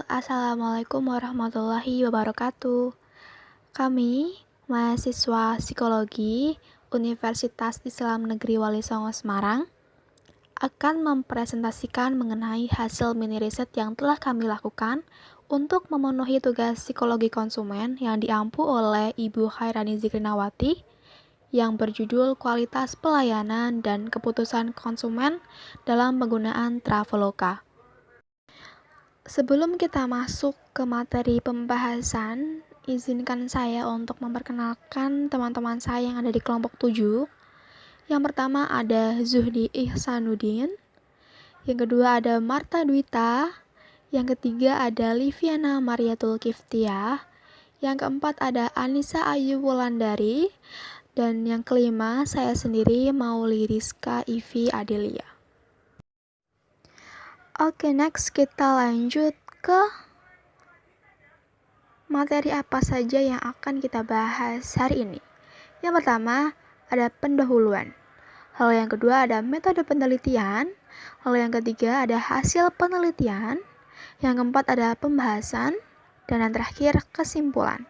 Assalamualaikum warahmatullahi wabarakatuh. Kami, mahasiswa psikologi Universitas Islam Negeri Wali Songo Semarang, akan mempresentasikan mengenai hasil mini riset yang telah kami lakukan untuk memenuhi tugas psikologi konsumen yang diampu oleh Ibu Khairani Zikrinawati yang berjudul Kualitas Pelayanan dan Keputusan Konsumen dalam Penggunaan Traveloka. Sebelum kita masuk ke materi pembahasan, izinkan saya untuk memperkenalkan teman-teman saya yang ada di kelompok 7. Yang pertama ada Zuhdi Ihsanuddin, yang kedua ada Marta Dwita, yang ketiga ada Liviana Mariatul Kiftiah, yang keempat ada Anissa Ayu Wulandari, dan yang kelima saya sendiri Mauli Rizka Ivi Adelia. Oke, next kita lanjut ke materi apa saja yang akan kita bahas hari ini. Yang pertama ada pendahuluan. Lalu yang kedua ada metode penelitian. Lalu yang ketiga ada hasil penelitian. Yang keempat ada pembahasan. Dan yang terakhir kesimpulan.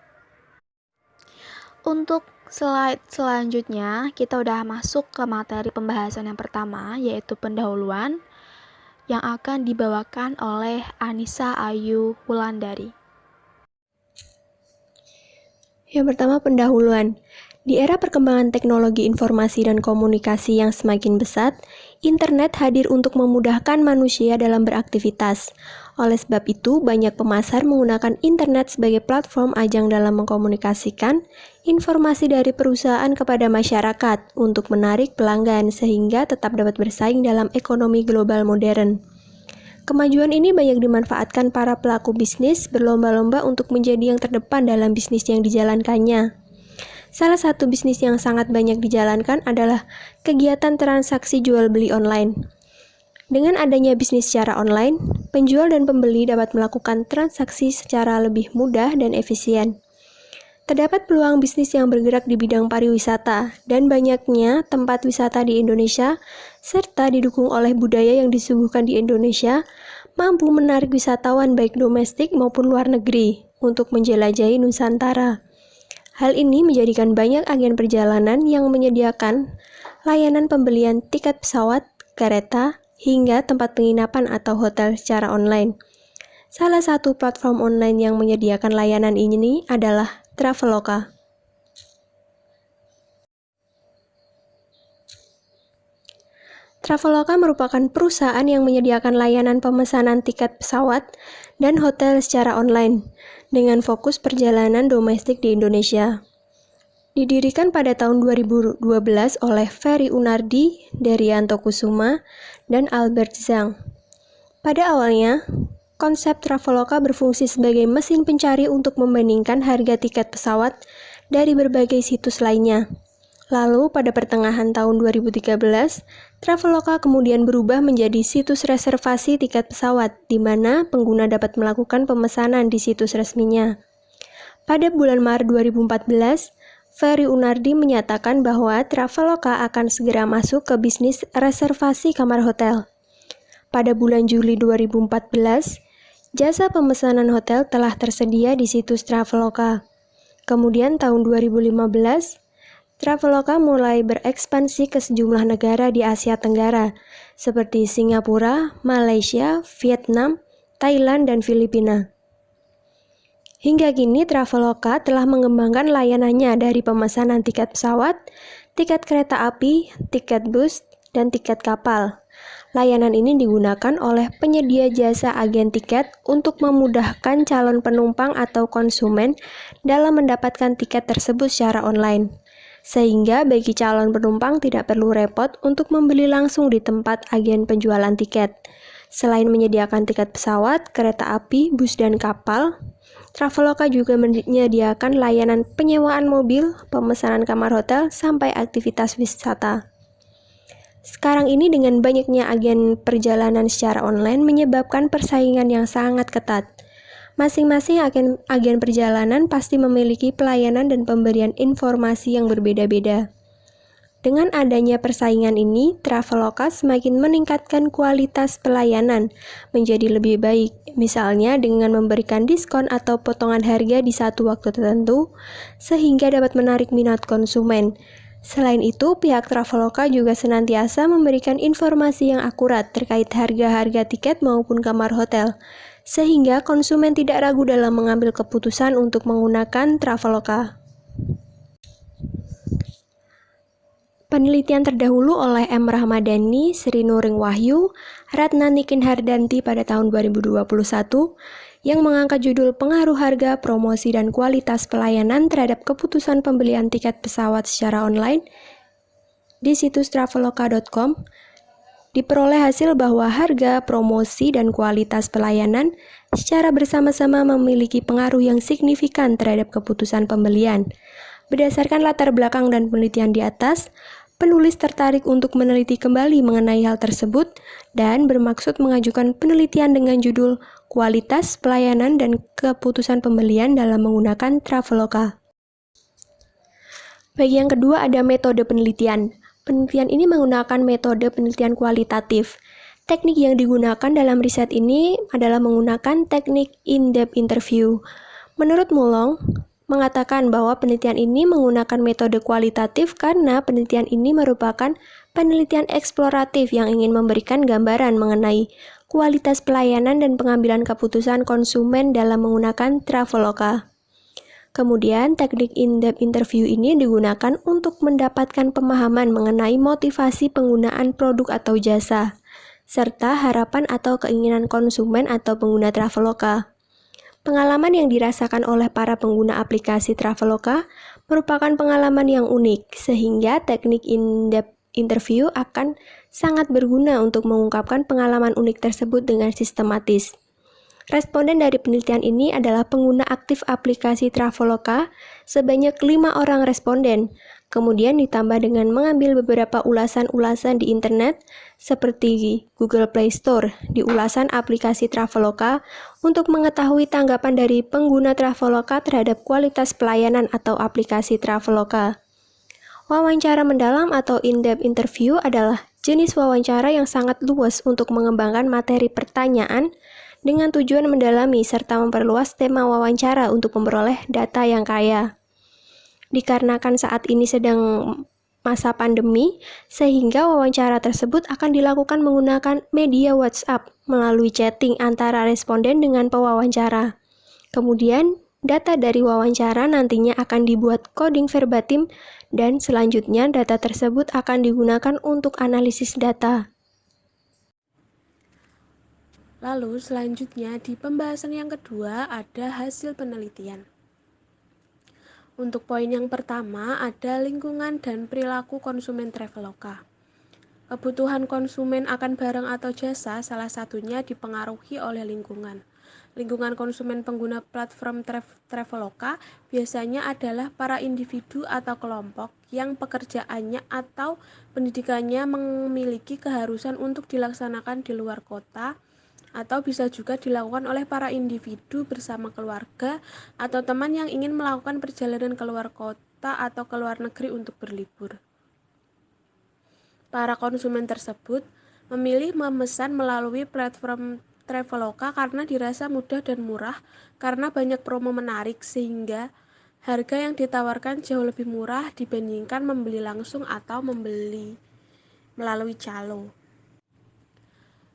Untuk slide selanjutnya kita udah masuk ke materi pembahasan yang pertama, yaitu pendahuluan, yang akan dibawakan oleh Anissa Ayu Wulandari. Yang pertama, pendahuluan. Di era perkembangan teknologi informasi dan komunikasi yang semakin pesat, internet hadir untuk memudahkan manusia dalam beraktivitas. Oleh sebab itu, banyak pemasar menggunakan internet sebagai platform ajang dalam mengkomunikasikan informasi dari perusahaan kepada masyarakat untuk menarik pelanggan sehingga tetap dapat bersaing dalam ekonomi global modern. Kemajuan ini banyak dimanfaatkan para pelaku bisnis berlomba-lomba untuk menjadi yang terdepan dalam bisnis yang dijalankannya. Salah satu bisnis yang sangat banyak dijalankan adalah kegiatan transaksi jual-beli online. Dengan adanya bisnis secara online, penjual dan pembeli dapat melakukan transaksi secara lebih mudah dan efisien. Terdapat peluang bisnis yang bergerak di bidang pariwisata dan banyaknya tempat wisata di Indonesia, serta didukung oleh budaya yang disuguhkan di Indonesia, mampu menarik wisatawan baik domestik maupun luar negeri untuk menjelajahi Nusantara. Hal ini menjadikan banyak agen perjalanan yang menyediakan layanan pembelian tiket pesawat, kereta, hingga tempat penginapan atau hotel secara online. Salah satu platform online yang menyediakan layanan ini adalah Traveloka. Traveloka merupakan perusahaan yang menyediakan layanan pemesanan tiket pesawat dan hotel secara online dengan fokus perjalanan domestik di Indonesia. Didirikan pada tahun 2012 oleh Ferry Unardi, Derianto Kusuma, dan Albert Zhang. Pada awalnya, konsep Traveloka berfungsi sebagai mesin pencari untuk membandingkan harga tiket pesawat dari berbagai situs lainnya. Lalu, pada pertengahan tahun 2013, Traveloka kemudian berubah menjadi situs reservasi tiket pesawat, di mana pengguna dapat melakukan pemesanan di situs resminya. Pada bulan Maret 2014, Ferry Unardi menyatakan bahwa Traveloka akan segera masuk ke bisnis reservasi kamar hotel. Pada bulan Juli 2014, jasa pemesanan hotel telah tersedia di situs Traveloka. Kemudian tahun 2015, Traveloka mulai berekspansi ke sejumlah negara di Asia Tenggara, seperti Singapura, Malaysia, Vietnam, Thailand, dan Filipina. Hingga kini Traveloka telah mengembangkan layanannya dari pemesanan tiket pesawat, tiket kereta api, tiket bus, dan tiket kapal. Layanan ini digunakan oleh penyedia jasa agen tiket untuk memudahkan calon penumpang atau konsumen dalam mendapatkan tiket tersebut secara online. Sehingga bagi calon penumpang tidak perlu repot untuk membeli langsung di tempat agen penjualan tiket. Selain menyediakan tiket pesawat, kereta api, bus, dan kapal, Traveloka juga menyediakan layanan penyewaan mobil, pemesanan kamar hotel, sampai aktivitas wisata. Sekarang ini dengan banyaknya agen perjalanan secara online menyebabkan persaingan yang sangat ketat. Masing-masing agen perjalanan pasti memiliki pelayanan dan pemberian informasi yang berbeda-beda. Dengan adanya persaingan ini, Traveloka semakin meningkatkan kualitas pelayanan menjadi lebih baik, misalnya dengan memberikan diskon atau potongan harga di satu waktu tertentu, sehingga dapat menarik minat konsumen. Selain itu, pihak Traveloka juga senantiasa memberikan informasi yang akurat terkait harga-harga tiket maupun kamar hotel, sehingga konsumen tidak ragu dalam mengambil keputusan untuk menggunakan Traveloka. Penelitian terdahulu oleh M. Rahmadani, Sri Nuring Wahyu, Ratna Nikin Hardanti pada tahun 2021 yang mengangkat judul Pengaruh Harga, Promosi, dan Kualitas Pelayanan terhadap Keputusan Pembelian Tiket Pesawat secara online di situs traveloka.com diperoleh hasil bahwa harga, promosi, dan kualitas pelayanan secara bersama-sama memiliki pengaruh yang signifikan terhadap keputusan pembelian. Berdasarkan latar belakang dan penelitian di atas, penulis tertarik untuk meneliti kembali mengenai hal tersebut dan bermaksud mengajukan penelitian dengan judul Kualitas Pelayanan dan Keputusan Pembelian dalam menggunakan Traveloka. Bagi yang kedua ada metode penelitian. Penelitian ini menggunakan metode penelitian kualitatif. Teknik yang digunakan dalam riset ini adalah menggunakan teknik in-depth interview. Menurut Mulong, mengatakan bahwa penelitian ini menggunakan metode kualitatif karena penelitian ini merupakan penelitian eksploratif yang ingin memberikan gambaran mengenai kualitas pelayanan dan pengambilan keputusan konsumen dalam menggunakan Traveloka. Kemudian, teknik in-depth interview ini digunakan untuk mendapatkan pemahaman mengenai motivasi penggunaan produk atau jasa, serta harapan atau keinginan konsumen atau pengguna Traveloka. Pengalaman yang dirasakan oleh para pengguna aplikasi Traveloka merupakan pengalaman yang unik, sehingga teknik in-depth interview akan sangat berguna untuk mengungkapkan pengalaman unik tersebut dengan sistematis. Responden dari penelitian ini adalah pengguna aktif aplikasi Traveloka sebanyak 5 orang responden, kemudian ditambah dengan mengambil beberapa ulasan-ulasan di internet seperti Google Play Store di ulasan aplikasi Traveloka untuk mengetahui tanggapan dari pengguna Traveloka terhadap kualitas pelayanan atau aplikasi Traveloka. Wawancara mendalam atau in-depth interview adalah jenis wawancara yang sangat luas untuk mengembangkan materi pertanyaan dengan tujuan mendalami serta memperluas tema wawancara untuk memperoleh data yang kaya. Dikarenakan saat ini sedang masa pandemi, sehingga wawancara tersebut akan dilakukan menggunakan media WhatsApp melalui chatting antara responden dengan pewawancara. Kemudian, data dari wawancara nantinya akan dibuat coding verbatim dan selanjutnya data tersebut akan digunakan untuk analisis data. Lalu selanjutnya di pembahasan yang kedua ada hasil penelitian. Untuk poin yang pertama ada lingkungan dan perilaku konsumen Traveloka. Kebutuhan konsumen akan barang atau jasa salah satunya dipengaruhi oleh lingkungan. Lingkungan konsumen pengguna platform Traveloka biasanya adalah para individu atau kelompok yang pekerjaannya atau pendidikannya memiliki keharusan untuk dilaksanakan di luar kota, atau bisa juga dilakukan oleh para individu bersama keluarga atau teman yang ingin melakukan perjalanan ke luar kota atau ke luar negeri untuk berlibur. Para konsumen tersebut memilih memesan melalui platform Traveloka karena dirasa mudah dan murah, karena banyak promo menarik sehingga harga yang ditawarkan jauh lebih murah dibandingkan membeli langsung atau membeli melalui calo.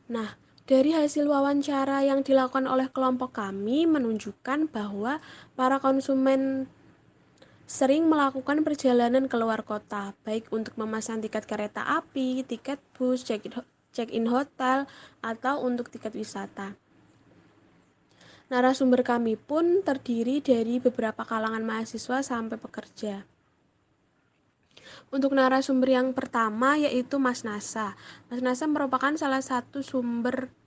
Nah, dari hasil wawancara yang dilakukan oleh kelompok kami menunjukkan bahwa para konsumen sering melakukan perjalanan ke luar kota, baik untuk memesan tiket kereta api, tiket bus, check-in hotel, atau untuk tiket wisata. Narasumber kami pun terdiri dari beberapa kalangan mahasiswa sampai pekerja. Untuk narasumber yang pertama yaitu Mas Nasa. Mas Nasa merupakan salah satu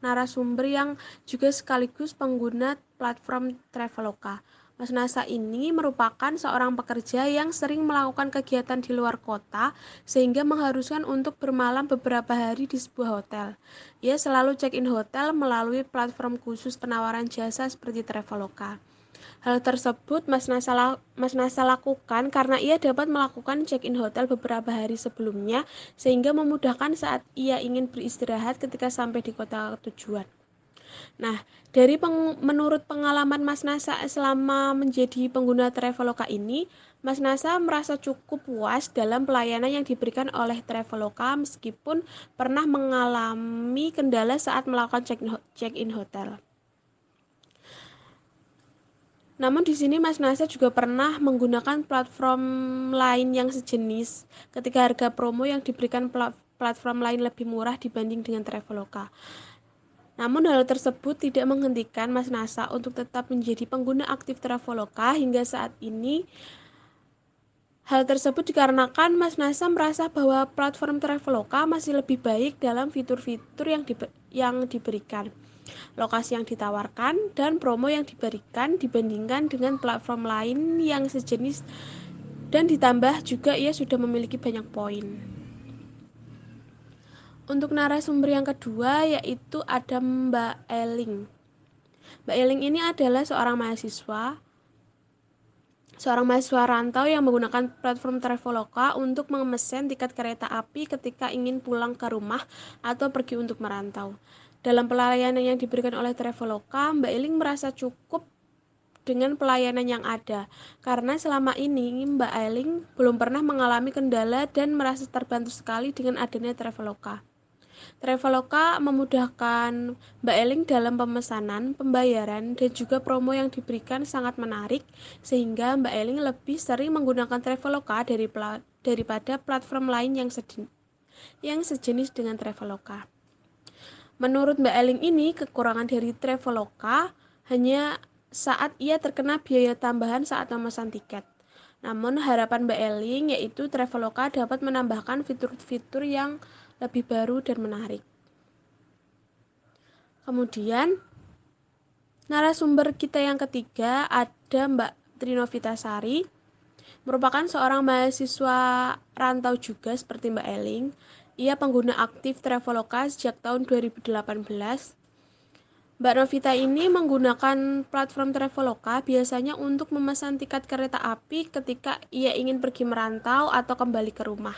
narasumber yang juga sekaligus pengguna platform Traveloka. Mas Nasa ini merupakan seorang pekerja yang sering melakukan kegiatan di luar kota sehingga mengharuskan untuk bermalam beberapa hari di sebuah hotel. Ia selalu check-in hotel melalui platform khusus penawaran jasa seperti Traveloka. Hal tersebut Mas Nasa lakukan karena ia dapat melakukan check-in hotel beberapa hari sebelumnya sehingga memudahkan saat ia ingin beristirahat ketika sampai di kota tujuan. Nah, menurut pengalaman Mas Nasa selama menjadi pengguna Traveloka ini, Mas Nasa merasa cukup puas dalam pelayanan yang diberikan oleh Traveloka meskipun pernah mengalami kendala saat melakukan check-in hotel. Namun di sini Mas Nasa juga pernah menggunakan platform lain yang sejenis ketika harga promo yang diberikan platform lain lebih murah dibanding dengan Traveloka. Namun hal tersebut tidak menghentikan Mas Nasa untuk tetap menjadi pengguna aktif Traveloka hingga saat ini. Hal tersebut dikarenakan Mas Nasa merasa bahwa platform Traveloka masih lebih baik dalam fitur-fitur yang diberikan, lokasi yang ditawarkan, dan promo yang diberikan dibandingkan dengan platform lain yang sejenis, dan ditambah juga ia sudah memiliki banyak poin. Untuk narasumber yang kedua yaitu ada Mbak Eling. Mbak Eling ini adalah seorang mahasiswa rantau yang menggunakan platform Traveloka untuk memesan tiket kereta api ketika ingin pulang ke rumah atau pergi untuk merantau. Dalam pelayanan yang diberikan oleh Traveloka, Mbak Eling merasa cukup dengan pelayanan yang ada, karena selama ini Mbak Eling belum pernah mengalami kendala dan merasa terbantu sekali dengan adanya Traveloka. Traveloka memudahkan Mbak Eling dalam pemesanan, pembayaran, dan juga promo yang diberikan sangat menarik, sehingga Mbak Eling lebih sering menggunakan Traveloka daripada platform lain yang sejenis dengan Traveloka. Menurut Mbak Eling ini, kekurangan dari Traveloka hanya saat ia terkena biaya tambahan saat memesan tiket. Namun harapan Mbak Eling yaitu Traveloka dapat menambahkan fitur-fitur yang lebih baru dan menarik. Kemudian narasumber kita yang ketiga ada Mbak Trinovitasari, merupakan seorang mahasiswa rantau juga seperti Mbak Eling. Ia pengguna aktif Traveloka sejak tahun 2018. Mbak Novita ini menggunakan platform Traveloka biasanya untuk memesan tiket kereta api ketika ia ingin pergi merantau atau kembali ke rumah.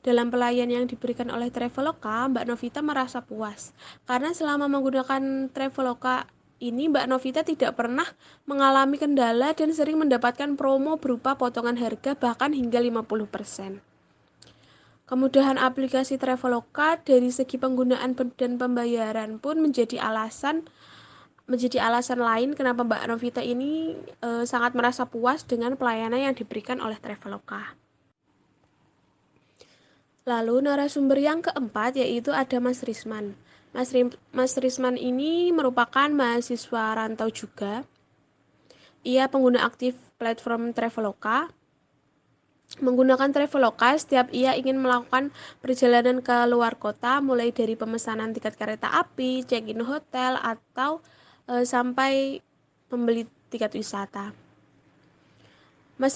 Dalam pelayanan yang diberikan oleh Traveloka, Mbak Novita merasa puas karena selama menggunakan Traveloka ini Mbak Novita tidak pernah mengalami kendala dan sering mendapatkan promo berupa potongan harga bahkan hingga 50%. Kemudahan aplikasi Traveloka dari segi penggunaan dan pembayaran pun menjadi alasan lain kenapa Mbak Novita ini sangat merasa puas dengan pelayanan yang diberikan oleh Traveloka. Lalu narasumber yang keempat yaitu ada Mas Risman. Mas Risman ini merupakan mahasiswa rantau juga. Ia pengguna aktif platform Traveloka. Menggunakan Traveloka setiap ia ingin melakukan perjalanan ke luar kota, mulai dari pemesanan tiket kereta api, check-in hotel, atau sampai membeli tiket wisata. Mas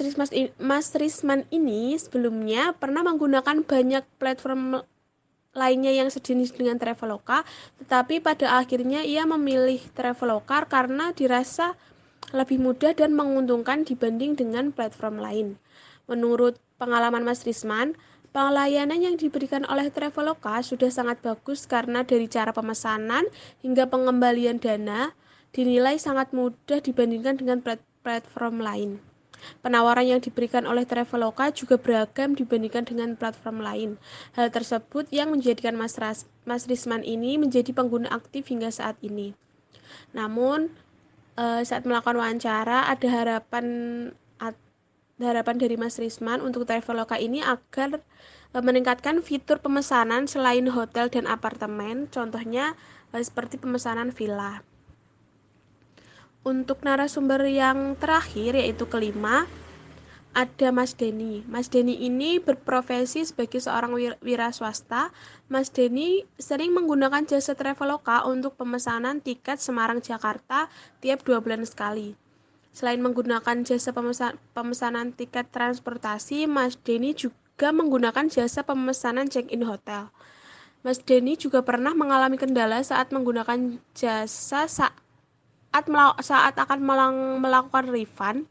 Risman ini sebelumnya pernah menggunakan banyak platform lainnya yang sejenis dengan Traveloka, tetapi pada akhirnya ia memilih Traveloka karena dirasa lebih mudah dan menguntungkan dibanding dengan platform lain. Menurut pengalaman Mas Risman, pelayanan yang diberikan oleh Traveloka sudah sangat bagus karena dari cara pemesanan hingga pengembalian dana dinilai sangat mudah dibandingkan dengan platform lain. Penawaran yang diberikan oleh Traveloka juga beragam dibandingkan dengan platform lain. Hal tersebut yang menjadikan Mas Risman ini menjadi pengguna aktif hingga saat ini. Namun, saat melakukan wawancara ada harapan dari Mas Risman untuk Traveloka ini agar meningkatkan fitur pemesanan selain hotel dan apartemen, contohnya seperti pemesanan villa. Untuk narasumber yang terakhir yaitu kelima, ada Mas Denny. Mas Denny ini berprofesi sebagai seorang wira swasta. Mas Denny sering menggunakan jasa Traveloka untuk pemesanan tiket Semarang-Jakarta tiap 2 bulan sekali. Selain menggunakan jasa pemesanan tiket transportasi, Mas Denny juga menggunakan jasa pemesanan check-in hotel. Mas Denny juga pernah mengalami kendala saat menggunakan jasa saat akan melakukan refund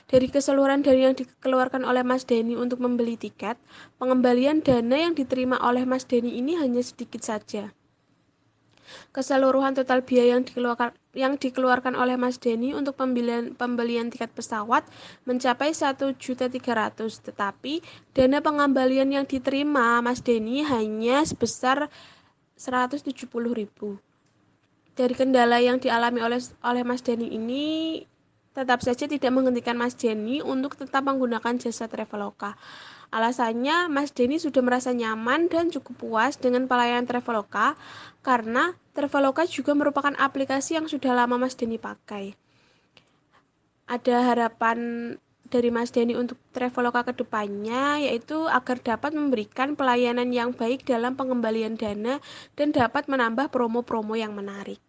dari keseluruhan dana yang dikeluarkan oleh Mas Denny untuk membeli tiket, pengembalian dana yang diterima oleh Mas Denny ini hanya sedikit saja. Keseluruhan total biaya yang dikeluarkan oleh Mas Denny untuk pembelian tiket pesawat mencapai 1.300.000, tetapi dana pengembalian yang diterima Mas Denny hanya sebesar 170.000. Dari kendala yang dialami oleh Mas Denny ini tetap saja tidak menghentikan Mas Denny untuk tetap menggunakan jasa Traveloka. Alasannya, Mas Denny sudah merasa nyaman dan cukup puas dengan pelayanan Traveloka karena Traveloka juga merupakan aplikasi yang sudah lama Mas Denny pakai. Ada harapan dari Mas Denny untuk Traveloka ke depannya, yaitu agar dapat memberikan pelayanan yang baik dalam pengembalian dana dan dapat menambah promo-promo yang menarik.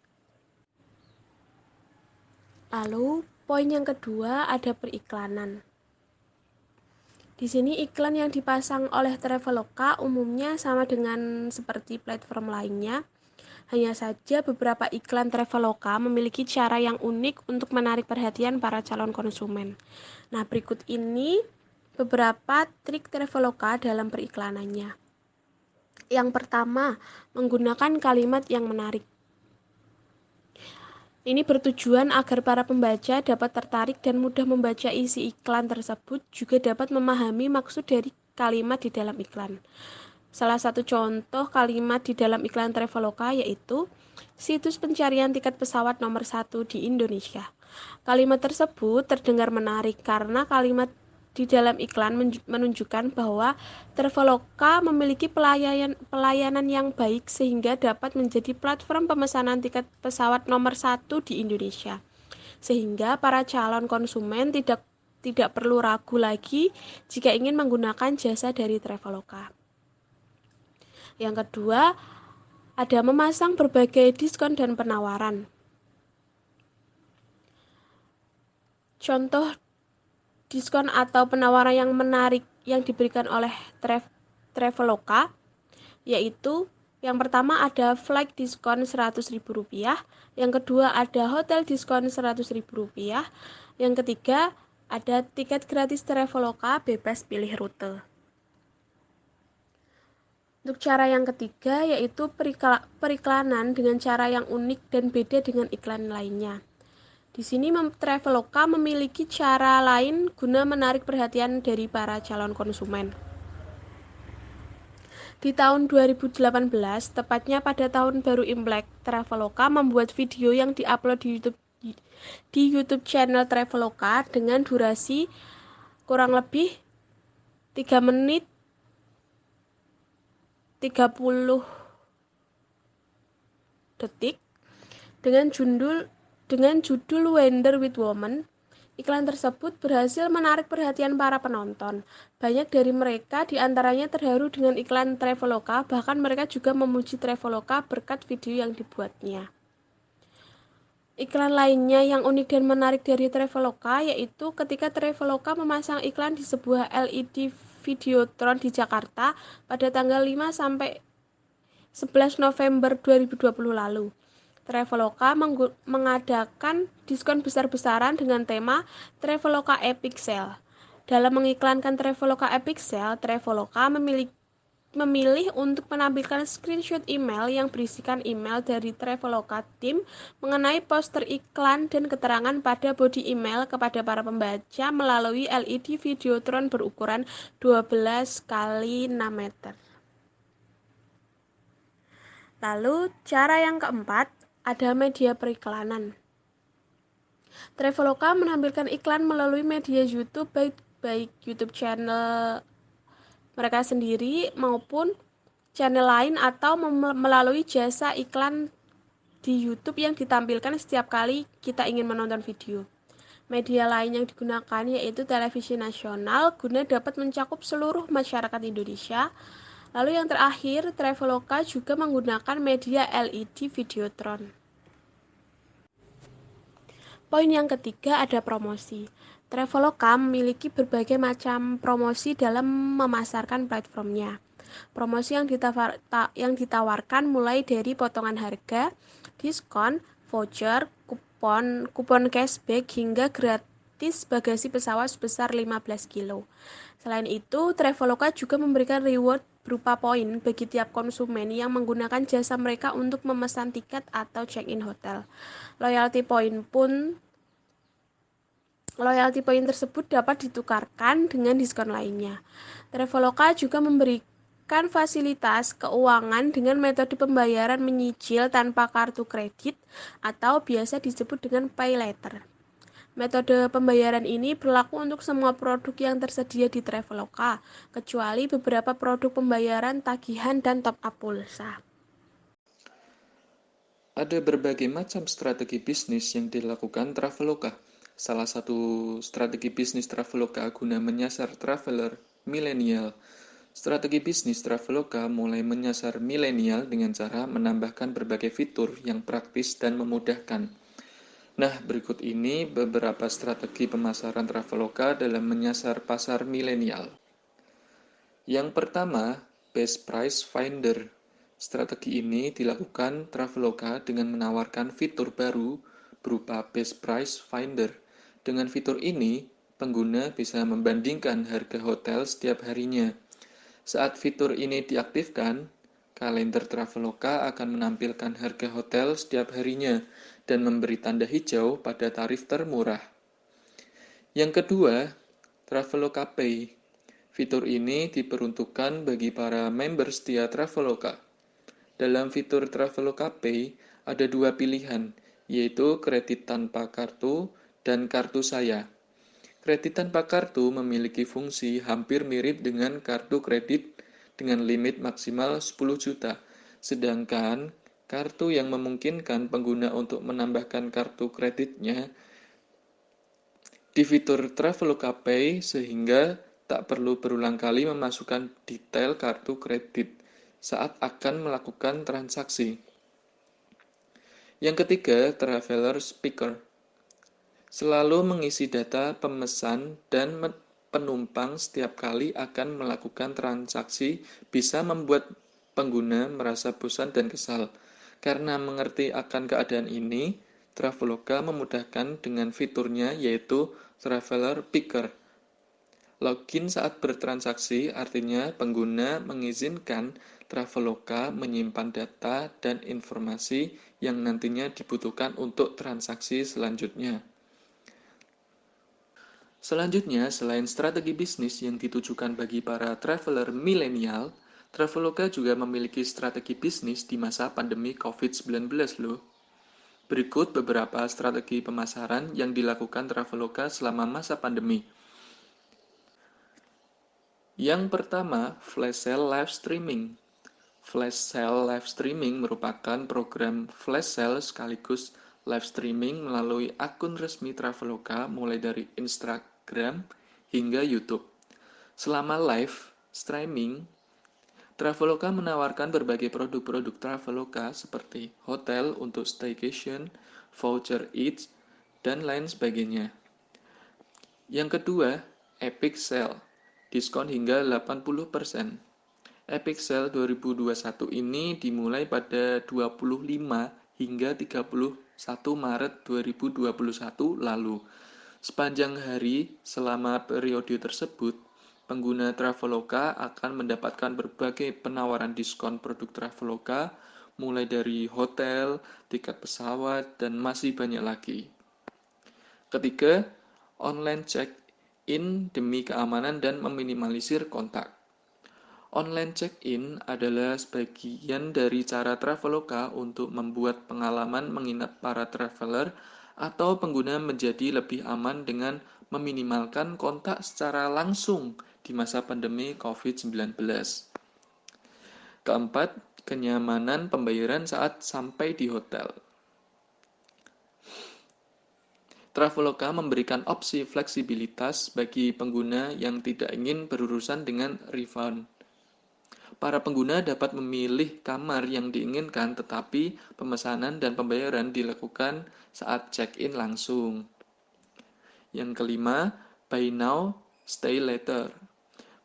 Lalu, poin yang kedua ada periklanan. Di sini iklan yang dipasang oleh Traveloka umumnya sama dengan seperti platform lainnya. Hanya saja beberapa iklan Traveloka memiliki cara yang unik untuk menarik perhatian para calon konsumen. Nah, berikut ini beberapa trik Traveloka dalam periklanannya. Yang pertama, menggunakan kalimat yang menarik. Ini bertujuan agar para pembaca dapat tertarik dan mudah membaca isi iklan tersebut, juga dapat memahami maksud dari kalimat di dalam iklan. Salah satu contoh kalimat di dalam iklan Traveloka yaitu situs pencarian tiket pesawat nomor 1 di Indonesia. Kalimat tersebut terdengar menarik karena kalimat di dalam iklan menunjukkan bahwa Traveloka memiliki pelayanan yang baik sehingga dapat menjadi platform pemesanan tiket pesawat nomor 1 di Indonesia. Sehingga para calon konsumen tidak perlu ragu lagi jika ingin menggunakan jasa dari Traveloka. Yang kedua, ada memasang berbagai diskon dan penawaran. Contoh diskon atau penawaran yang menarik yang diberikan oleh Traveloka yaitu yang pertama ada flight diskon Rp100.000, yang kedua ada hotel diskon Rp100.000, yang ketiga ada tiket gratis Traveloka bebas pilih rute. Untuk cara yang ketiga yaitu periklanan dengan cara yang unik dan beda dengan iklan lainnya. Di sini Traveloka memiliki cara lain guna menarik perhatian dari para calon konsumen. Di tahun 2018, tepatnya pada tahun baru Imlek, Traveloka membuat video yang diupload di YouTube channel Traveloka dengan durasi kurang lebih 3 menit 30 detik dengan judul Wonder with Woman. Iklan tersebut berhasil menarik perhatian para penonton. Banyak dari mereka diantaranya terharu dengan iklan Traveloka, bahkan mereka juga memuji Traveloka berkat video yang dibuatnya. Iklan lainnya yang unik dan menarik dari Traveloka yaitu ketika Traveloka memasang iklan di sebuah LED Videotron di Jakarta pada tanggal 5 sampai 11 November 2020 lalu. Traveloka mengadakan diskon besar-besaran dengan tema Traveloka Epic Sale. Dalam mengiklankan Traveloka Epic Sale, Traveloka memilih untuk menampilkan screenshot email yang berisikan email dari Traveloka Team mengenai poster iklan dan keterangan pada bodi email kepada para pembaca melalui LED Videotron berukuran 12 x 6 meter. Lalu, cara yang keempat, ada media periklanan. Traveloka menampilkan iklan melalui media YouTube baik YouTube channel mereka sendiri maupun channel lain atau melalui jasa iklan di YouTube yang ditampilkan setiap kali kita ingin menonton video. Media lain yang digunakan yaitu televisi nasional guna dapat mencakup seluruh masyarakat Indonesia. Lalu yang terakhir, Traveloka juga menggunakan media LED Videotron. Poin yang ketiga ada promosi. Traveloka memiliki berbagai macam promosi dalam memasarkan platformnya. Promosi yang ditawarkan mulai dari potongan harga, diskon, voucher, kupon cashback, hingga gratis bagasi pesawat sebesar 15 kilo. Selain itu, Traveloka juga memberikan reward berupa poin bagi tiap konsumen yang menggunakan jasa mereka untuk memesan tiket atau check-in hotel. Loyalty point pun Loyalty point tersebut dapat ditukarkan dengan diskon lainnya. Traveloka juga memberikan fasilitas keuangan dengan metode pembayaran menyicil tanpa kartu kredit atau biasa disebut dengan pay later. Metode pembayaran ini berlaku untuk semua produk yang tersedia di Traveloka, kecuali beberapa produk pembayaran tagihan dan top-up pulsa. Ada berbagai macam strategi bisnis yang dilakukan Traveloka. Salah satu strategi bisnis Traveloka guna menyasar traveler milenial. Strategi bisnis Traveloka mulai menyasar milenial dengan cara menambahkan berbagai fitur yang praktis dan memudahkan. Nah, berikut ini beberapa strategi pemasaran Traveloka dalam menyasar pasar milenial. Yang pertama, Best Price Finder. Strategi ini dilakukan Traveloka dengan menawarkan fitur baru berupa Best Price Finder. Dengan fitur ini, pengguna bisa membandingkan harga hotel setiap harinya. Saat fitur ini diaktifkan, kalender Traveloka akan menampilkan harga hotel setiap harinya dan memberi tanda hijau pada tarif termurah. Yang kedua, Traveloka Pay. Fitur ini diperuntukkan bagi para member setia Traveloka. Dalam fitur Traveloka Pay, ada dua pilihan, yaitu kredit tanpa kartu dan kartu saya. Kredit tanpa kartu memiliki fungsi hampir mirip dengan kartu kredit dengan limit maksimal 10 juta, sedangkan kartu yang memungkinkan pengguna untuk menambahkan kartu kreditnya di fitur Traveloka Pay sehingga tak perlu berulang kali memasukkan detail kartu kredit saat akan melakukan transaksi. Yang ketiga, Traveler Speaker. Selalu mengisi data pemesan dan penumpang setiap kali akan melakukan transaksi bisa membuat pengguna merasa bosan dan kesal. Karena mengerti akan keadaan ini, Traveloka memudahkan dengan fiturnya yaitu Traveler Picker. Login saat bertransaksi artinya pengguna mengizinkan Traveloka menyimpan data dan informasi yang nantinya dibutuhkan untuk transaksi selanjutnya. Selanjutnya, selain strategi bisnis yang ditujukan bagi para traveler milenial, Traveloka juga memiliki strategi bisnis di masa pandemi COVID-19 loh. Berikut beberapa strategi pemasaran yang dilakukan Traveloka selama masa pandemi. Yang pertama, flash sale live streaming. Flash sale live streaming merupakan program flash sale sekaligus live streaming melalui akun resmi Traveloka mulai dari Instagram hingga YouTube. Selama live streaming, Traveloka menawarkan berbagai produk-produk Traveloka seperti hotel untuk staycation, voucher Eats, dan lain sebagainya. Yang kedua, Epic Sale, diskon hingga 80%. Epic Sale 2021 ini dimulai pada 25 hingga 31 Maret 2021 lalu. Sepanjang hari selama periode tersebut, pengguna Traveloka akan mendapatkan berbagai penawaran diskon produk Traveloka, mulai dari hotel, tiket pesawat, dan masih banyak lagi. Ketiga, online check-in demi keamanan dan meminimalisir kontak. Online check-in adalah sebagian dari cara Traveloka untuk membuat pengalaman menginap para traveler atau pengguna menjadi lebih aman dengan meminimalkan kontak secara langsung di masa pandemi COVID-19. Keempat, kenyamanan pembayaran saat sampai di hotel. Traveloka memberikan opsi fleksibilitas bagi pengguna yang tidak ingin berurusan dengan refund. Para pengguna dapat memilih kamar yang diinginkan, tetapi pemesanan dan pembayaran dilakukan saat check-in langsung. Yang kelima, buy now, stay later.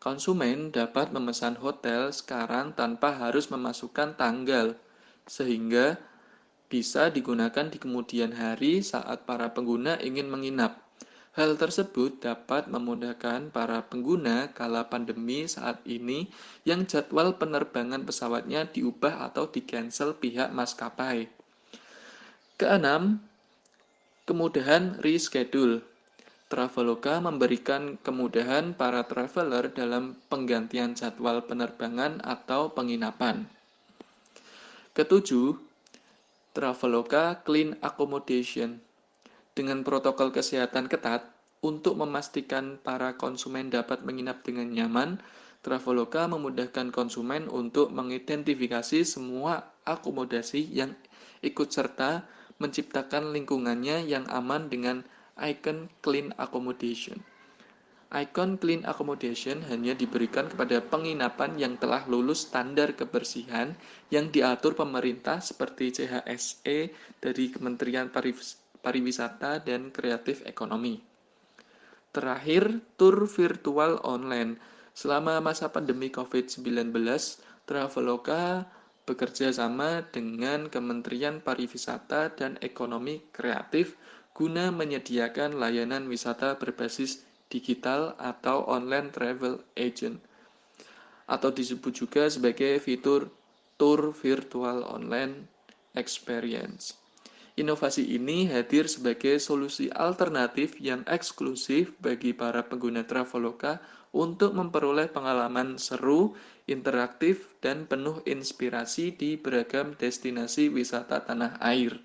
Konsumen dapat memesan hotel sekarang tanpa harus memasukkan tanggal, sehingga bisa digunakan di kemudian hari saat para pengguna ingin menginap. Hal tersebut dapat memudahkan para pengguna kala pandemi saat ini yang jadwal penerbangan pesawatnya diubah atau di-cancel pihak maskapai. Keenam, kemudahan reschedule. Traveloka memberikan kemudahan para traveler dalam penggantian jadwal penerbangan atau penginapan. Ketujuh, Traveloka Clean Accommodation. Dengan protokol kesehatan ketat, untuk memastikan para konsumen dapat menginap dengan nyaman, Traveloka memudahkan konsumen untuk mengidentifikasi semua akomodasi yang ikut serta menciptakan lingkungannya yang aman dengan ikon Clean Accommodation. Ikon Clean Accommodation hanya diberikan kepada penginapan yang telah lulus standar kebersihan yang diatur pemerintah seperti CHSE dari Kementerian Pariwisata dan Kreatif Ekonomi. Terakhir, tur virtual online. Selama masa pandemi COVID-19, Traveloka bekerja sama dengan Kementerian Pariwisata dan Ekonomi Kreatif guna menyediakan layanan wisata berbasis digital atau online travel agent, atau disebut juga sebagai fitur tour virtual online experience. Inovasi ini hadir sebagai solusi alternatif yang eksklusif bagi para pengguna Traveloka untuk memperoleh pengalaman seru, interaktif, dan penuh inspirasi di beragam destinasi wisata tanah air.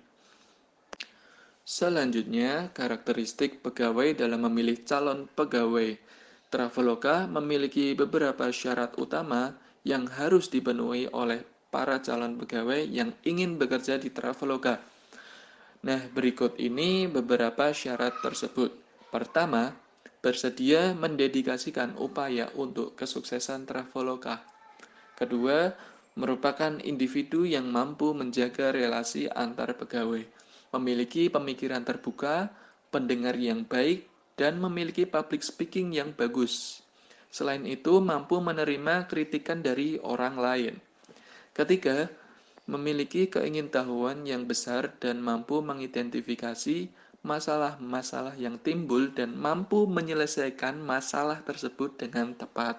Selanjutnya, karakteristik pegawai dalam memilih calon pegawai. Traveloka memiliki beberapa syarat utama yang harus dipenuhi oleh para calon pegawai yang ingin bekerja di Traveloka. Nah, berikut ini beberapa syarat tersebut. Pertama, bersedia mendedikasikan upaya untuk kesuksesan Traveloka. Kedua, merupakan individu yang mampu menjaga relasi antar pegawai, memiliki pemikiran terbuka, pendengar yang baik, dan memiliki public speaking yang bagus. Selain itu, mampu menerima kritikan dari orang lain. Ketiga, memiliki keingintahuan yang besar dan mampu mengidentifikasi masalah-masalah yang timbul dan mampu menyelesaikan masalah tersebut dengan tepat.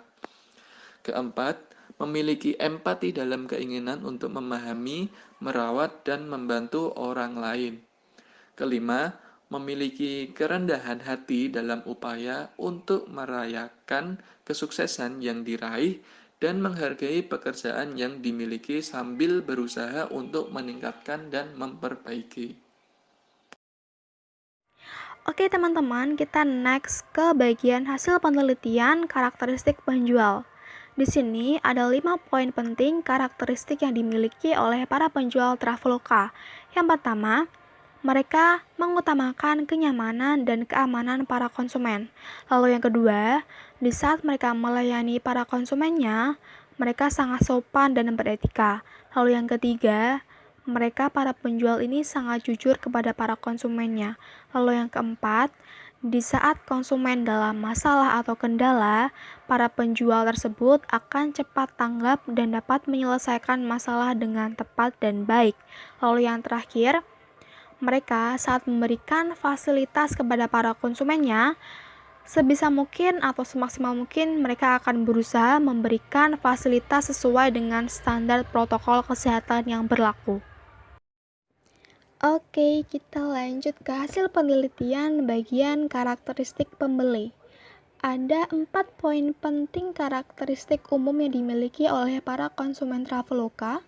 Keempat, memiliki empati dalam keinginan untuk memahami, merawat, dan membantu orang lain. Kelima, memiliki kerendahan hati dalam upaya untuk merayakan kesuksesan yang diraih dan menghargai pekerjaan yang dimiliki sambil berusaha untuk meningkatkan dan memperbaiki. Oke teman-teman, kita next ke bagian hasil penelitian karakteristik penjual. Di sini ada 5 poin penting karakteristik yang dimiliki oleh para penjual Traveloka. Yang pertama, mereka mengutamakan kenyamanan dan keamanan para konsumen. Lalu yang kedua, di saat mereka melayani para konsumennya, mereka sangat sopan dan beretika. Lalu yang ketiga, mereka para penjual ini sangat jujur kepada para konsumennya. Lalu yang keempat, di saat konsumen dalam masalah atau kendala, para penjual tersebut akan cepat tanggap dan dapat menyelesaikan masalah dengan tepat dan baik. Lalu yang terakhir, mereka saat memberikan fasilitas kepada para konsumennya, sebisa mungkin atau semaksimal mungkin mereka akan berusaha memberikan fasilitas sesuai dengan standar protokol kesehatan yang berlaku. Oke, kita lanjut ke hasil penelitian bagian karakteristik pembeli. Ada 4 poin penting karakteristik umum yang dimiliki oleh para konsumen Traveloka.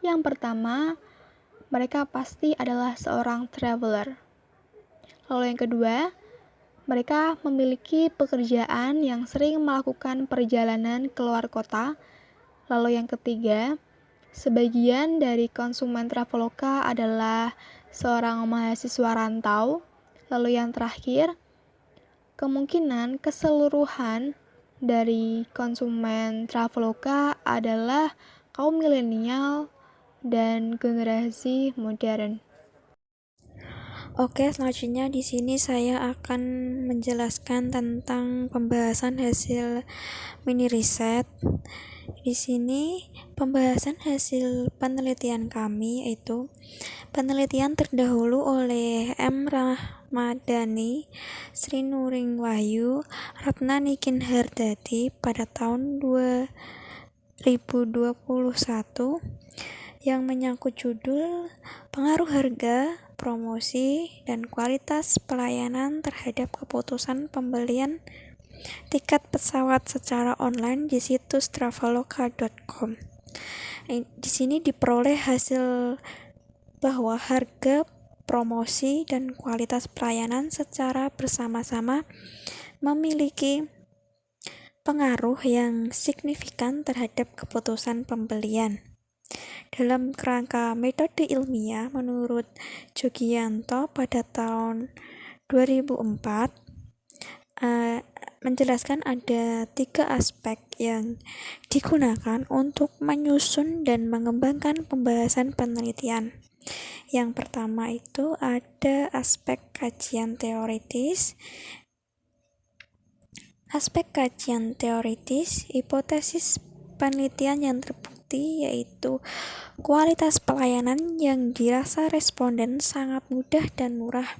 Yang pertama, mereka pasti adalah seorang traveler. Lalu yang kedua, mereka memiliki pekerjaan yang sering melakukan perjalanan keluar kota. Lalu yang ketiga, sebagian dari konsumen Traveloka adalah seorang mahasiswa rantau. Lalu yang terakhir, kemungkinan keseluruhan dari konsumen Traveloka adalah kaum milenial dan generasi modern. Oke, selanjutnya di sini saya akan menjelaskan tentang pembahasan hasil mini riset. Di sini pembahasan hasil penelitian kami yaitu penelitian terdahulu oleh M. Ramadhani, Sri Nuring Wahyu, Ratna Nikin Hardadi pada tahun 2021 yang menyangkut judul pengaruh harga, promosi, dan kualitas pelayanan terhadap keputusan pembelian tiket pesawat secara online di situs traveloka.com. Di sini diperoleh hasil bahwa harga, promosi, dan kualitas pelayanan secara bersama-sama memiliki pengaruh yang signifikan terhadap keputusan pembelian. Dalam kerangka metode ilmiah, menurut Jogianto pada tahun 2004, menjelaskan ada 3 aspek yang digunakan untuk menyusun dan mengembangkan pembahasan penelitian. Yang pertama itu ada aspek kajian teoritis. Aspek kajian teoritis, hipotesis penelitian yang terbukti yaitu kualitas pelayanan yang dirasa responden sangat mudah dan murah.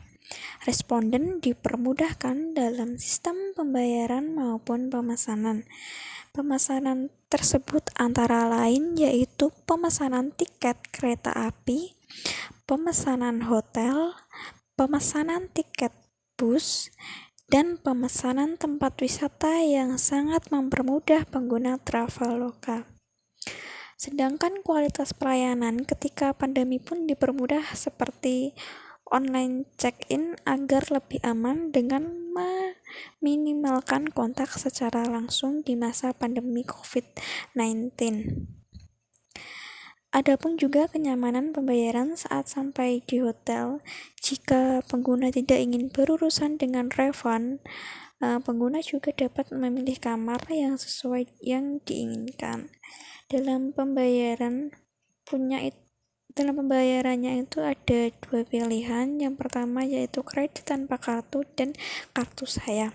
Responden dipermudahkan dalam sistem pembayaran maupun pemesanan. Pemesanan tersebut antara lain yaitu pemesanan tiket kereta api, pemesanan hotel, pemesanan tiket bus, dan pemesanan tempat wisata yang sangat mempermudah pengguna Traveloka. Sedangkan kualitas pelayanan ketika pandemi pun dipermudah seperti online check-in agar lebih aman dengan meminimalkan kontak secara langsung di masa pandemi COVID-19. Adapun juga kenyamanan pembayaran saat sampai di hotel. Jika pengguna tidak ingin berurusan dengan refund, pengguna juga dapat memilih kamar yang sesuai yang diinginkan. Dalam pembayarannya itu ada 2 pilihan. Yang pertama yaitu kredit tanpa kartu dan kartu saya.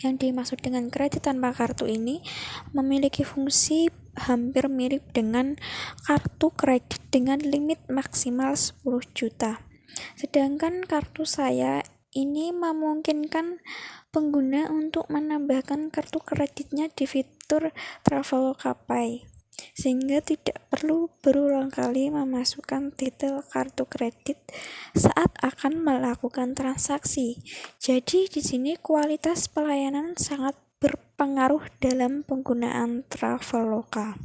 Yang dimaksud dengan kredit tanpa kartu ini memiliki fungsi hampir mirip dengan kartu kredit dengan limit maksimal 10 juta. Sedangkan kartu saya ini memungkinkan pengguna untuk menambahkan kartu kreditnya di fitur Traveloka Pay, sehingga tidak perlu berulang kali memasukkan detail kartu kredit saat akan melakukan transaksi. Jadi di sini kualitas pelayanan sangat berpengaruh dalam penggunaan Traveloka.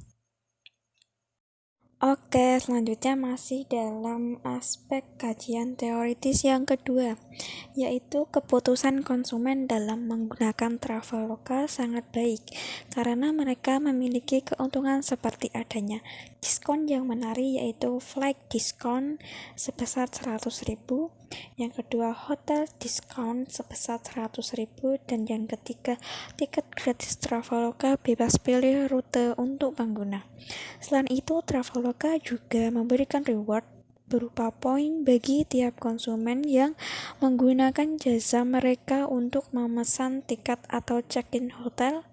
Oke, selanjutnya masih dalam aspek kajian teoritis yang kedua, yaitu keputusan konsumen dalam menggunakan Traveloka sangat baik karena mereka memiliki keuntungan seperti adanya diskon yang menarik yaitu flight diskon sebesar 100.000, yang kedua hotel diskon sebesar 100.000, dan yang ketiga tiket gratis Traveloka bebas pilih rute untuk pengguna. Selain itu, Traveloka juga memberikan reward berupa poin bagi tiap konsumen yang menggunakan jasa mereka untuk memesan tiket atau check-in hotel.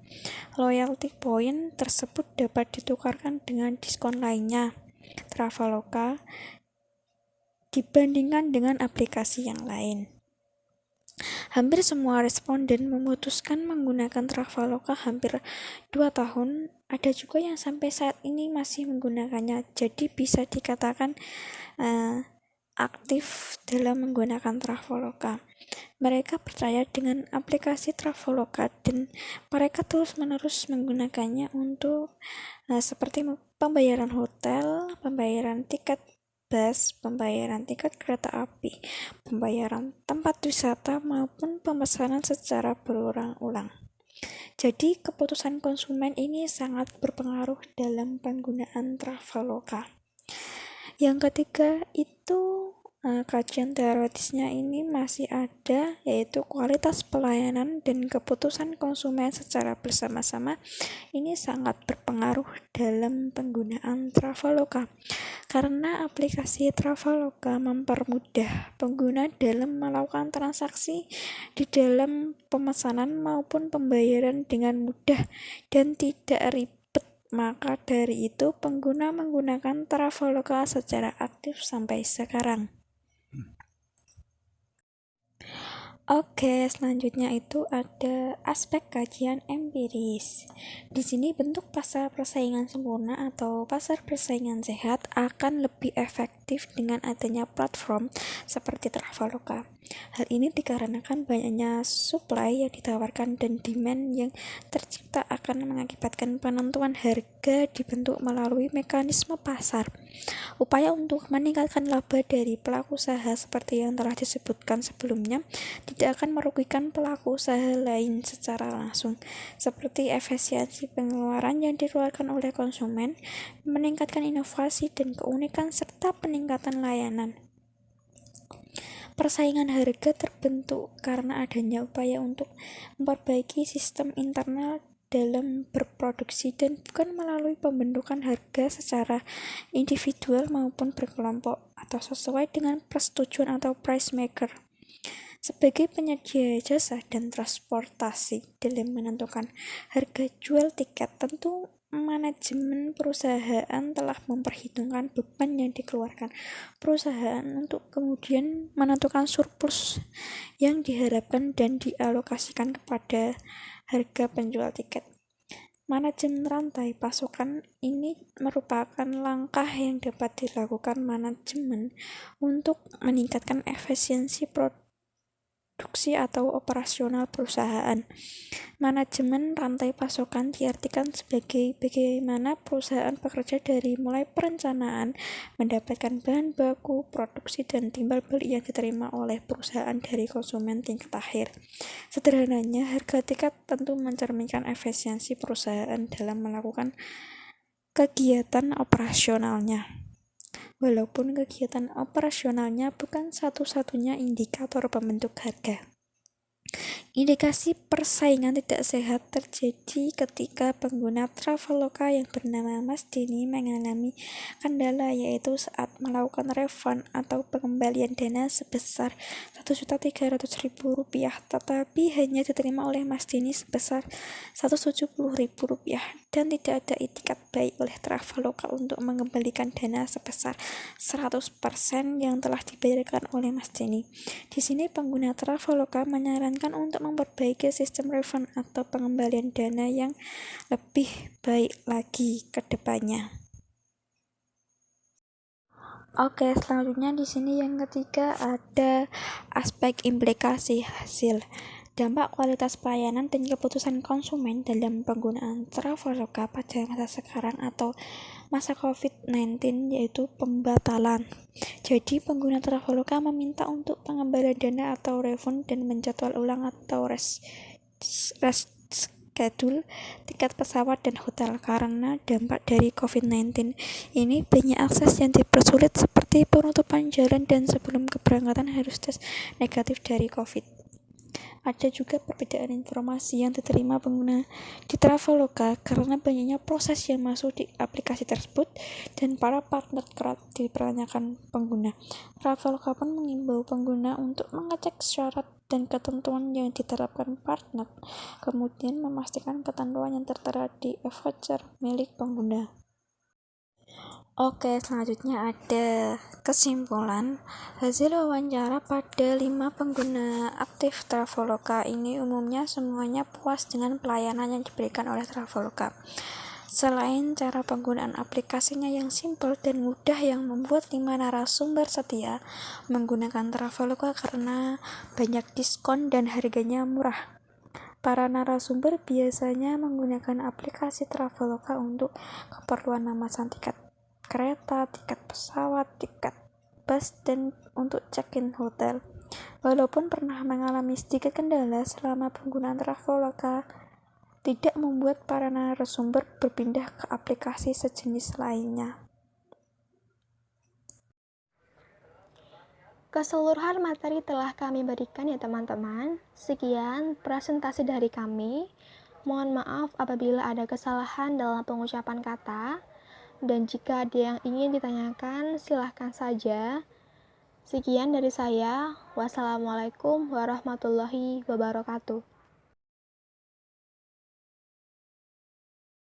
Loyalty point tersebut dapat ditukarkan dengan diskon lainnya Traveloka dibandingkan dengan aplikasi yang lain. Hampir semua responden memutuskan menggunakan Traveloka hampir 2 tahun. Ada juga yang sampai saat ini masih menggunakannya. Jadi bisa dikatakan aktif dalam menggunakan Traveloka. Mereka percaya dengan aplikasi Traveloka dan mereka terus-menerus menggunakannya untuk seperti pembayaran hotel, pembayaran tiket bus, pembayaran tiket kereta api, pembayaran tempat wisata, maupun pemesanan secara berulang-ulang. Jadi, keputusan konsumen ini sangat berpengaruh dalam penggunaan Traveloka. Yang ketiga itu Kajian teoritisnya ini masih ada, yaitu kualitas pelayanan dan keputusan konsumen secara bersama-sama ini sangat berpengaruh dalam penggunaan Traveloka. Karena aplikasi Traveloka mempermudah pengguna dalam melakukan transaksi di dalam pemesanan maupun pembayaran dengan mudah dan tidak ribet. Maka dari itu pengguna menggunakan Traveloka secara aktif sampai sekarang. Oke, selanjutnya itu ada aspek kajian empiris. Di sini bentuk pasar persaingan sempurna atau pasar persaingan sehat akan lebih efektif dengan adanya platform seperti Traveloka. Hal ini dikarenakan banyaknya supply yang ditawarkan dan demand yang tercipta akan mengakibatkan penentuan harga dibentuk melalui mekanisme pasar. Upaya untuk meningkatkan laba dari pelaku usaha seperti yang telah disebutkan sebelumnya tidak akan merugikan pelaku usaha lain secara langsung, seperti efisiensi pengeluaran yang dikeluarkan oleh konsumen, meningkatkan inovasi dan keunikan serta peningkatan layanan. Persaingan harga terbentuk karena adanya upaya untuk memperbaiki sistem internal dalam berproduksi dan bukan melalui pembentukan harga secara individual maupun berkelompok atau sesuai dengan persetujuan atau price maker. Sebagai penyedia jasa dan transportasi dalam menentukan harga jual tiket, tentu manajemen perusahaan telah memperhitungkan beban yang dikeluarkan perusahaan untuk kemudian menentukan surplus yang diharapkan dan dialokasikan kepada harga penjual tiket. Manajemen rantai pasokan ini merupakan langkah yang dapat dilakukan manajemen untuk meningkatkan efisiensi produksi atau operasional perusahaan. Manajemen rantai pasokan diartikan sebagai bagaimana perusahaan bekerja dari mulai perencanaan, mendapatkan bahan baku, produksi, dan timbal balik yang diterima oleh perusahaan dari konsumen tingkat akhir. Sederhananya, harga tiket tentu mencerminkan efisiensi perusahaan dalam melakukan kegiatan operasionalnya. Walaupun kegiatan operasionalnya bukan satu-satunya indikator pembentuk harga. Indikasi persaingan tidak sehat terjadi ketika pengguna Traveloka yang bernama Mas Denny mengalami kendala, yaitu saat melakukan refund atau pengembalian dana sebesar Rp1.300.000 tetapi hanya diterima oleh Mas Denny sebesar Rp170.000 dan tidak ada itikat baik oleh Traveloka untuk mengembalikan dana sebesar 100% yang telah dibayarkan oleh Mas Denny. Di sini pengguna Traveloka menyarankan untuk memperbaiki sistem refund atau pengembalian dana yang lebih baik lagi ke depannya. Oke, selanjutnya di sini yang ketiga ada aspek implikasi hasil. Dampak kualitas pelayanan dan keputusan konsumen dalam penggunaan Traveloka pada masa sekarang atau masa COVID-19 yaitu pembatalan. Jadi pengguna Traveloka meminta untuk pengembalian dana atau refund dan menjadwal ulang atau reschedule tiket pesawat dan hotel karena dampak dari COVID-19 ini banyak akses yang dipersulit seperti penutupan jalan dan sebelum keberangkatan harus tes negatif dari COVID. Ada juga perbedaan informasi yang diterima pengguna di Traveloka karena banyaknya proses yang masuk di aplikasi tersebut dan para partner kerap dipertanyakan pengguna. Traveloka pun mengimbau pengguna untuk mengecek syarat dan ketentuan yang diterapkan partner, kemudian memastikan ketentuan yang tertera di e-voucher milik pengguna. Oke, selanjutnya ada kesimpulan. Hasil wawancara pada 5 pengguna aktif Traveloka ini umumnya semuanya puas dengan pelayanan yang diberikan oleh Traveloka. Selain cara penggunaan aplikasinya yang simpel dan mudah yang membuat 5 narasumber setia menggunakan Traveloka karena banyak diskon dan harganya murah. Para narasumber biasanya menggunakan aplikasi Traveloka untuk keperluan memesan tiket kereta, tiket pesawat, tiket bus, dan untuk check-in hotel. Walaupun pernah mengalami sedikit kendala selama penggunaan Traveloka, tidak membuat para narasumber berpindah ke aplikasi sejenis lainnya. Keseluruhan materi telah kami berikan ya teman-teman. Sekian presentasi dari kami. Mohon maaf apabila ada kesalahan dalam pengucapan kata. Dan jika ada yang ingin ditanyakan, silahkan saja. Sekian dari saya. Wassalamualaikum warahmatullahi wabarakatuh.